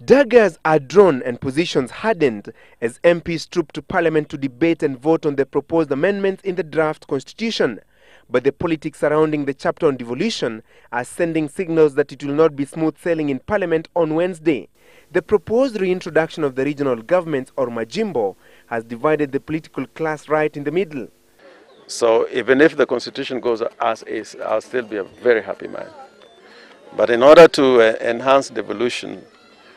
Daggers are drawn and positions hardened as MPs troop to Parliament to debate and vote on the proposed amendments in the draft constitution. But the politics surrounding the chapter on devolution are sending signals that it will not be smooth sailing in Parliament on Wednesday. The proposed reintroduction of the regional governments, or Majimbo, has divided the political class right in the middle. So even if the constitution goes as is, I'll still be a very happy man. But in order to enhance devolution,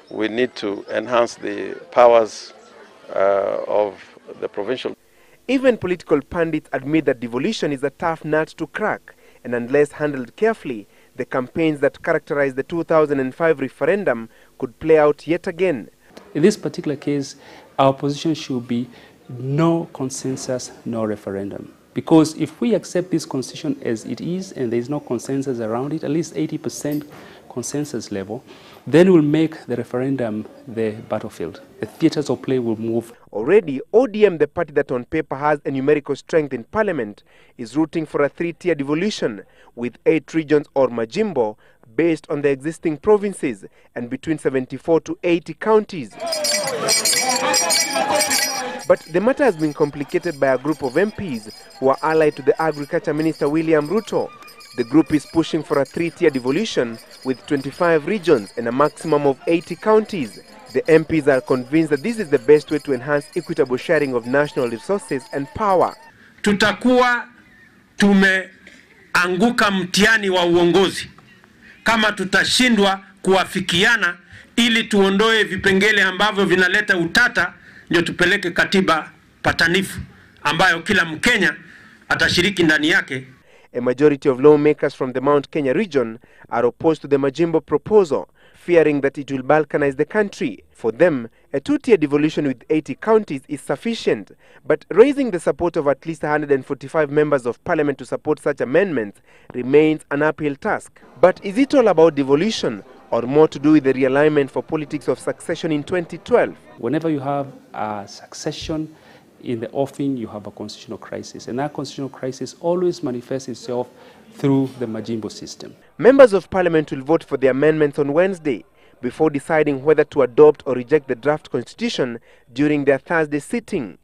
we need to enhance the powers of the provincial. Even political pundits admit that devolution is a tough nut to crack, and unless handled carefully, the campaigns that characterized the 2005 referendum could play out yet again. In this particular case, our position should be no consensus, no referendum. Because if we accept this constitution as it is and there is no consensus around it, at least 80% consensus level, then we'll make the referendum the battlefield. The theatres of play will move. Already, ODM, the party that on paper has a numerical strength in Parliament, is rooting for a three-tier devolution with 8 regions, or Majimbo, based on the existing provinces and between 74 to 80 counties. But the matter has been complicated by a group of MPs who are allied to the Agriculture Minister William Ruto. The group is pushing for a three-tier devolution with 25 regions and a maximum of 80 counties. The MPs are convinced that this is the best way to enhance equitable sharing of national resources and power. Tutakuwa tumeanguka mtihani wa uongozi kama tutashindwa kuafikiana ili tuondoe vipengele ambavyo vinaleta utata, ndio tupeleke katiba patanifu ambayo kila Mkenya atashiriki ndani yake. A majority of lawmakers from the Mount Kenya region are opposed to the Majimbo proposal, fearing that it will balkanize the country. For them, a two-tier devolution with 80 counties is sufficient, but raising the support of at least 145 members of Parliament to support such amendments remains an uphill task. But is it all about devolution, or more to do with the realignment for politics of succession in 2012? Whenever you have a succession in the offing, you have a constitutional crisis, and that constitutional crisis always manifests itself through the Majimbo system. Members of Parliament will vote for the amendments on Wednesday before deciding whether to adopt or reject the draft constitution during their Thursday sitting.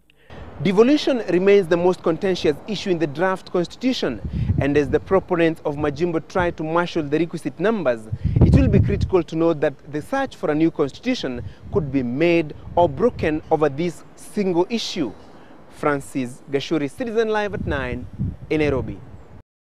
Devolution remains the most contentious issue in the draft constitution, and as the proponents of Majimbo try to marshal the requisite numbers, it will be critical to note that the search for a new constitution could be made or broken over this single issue. Francis Gashuri, Citizen Live at 9 in Nairobi.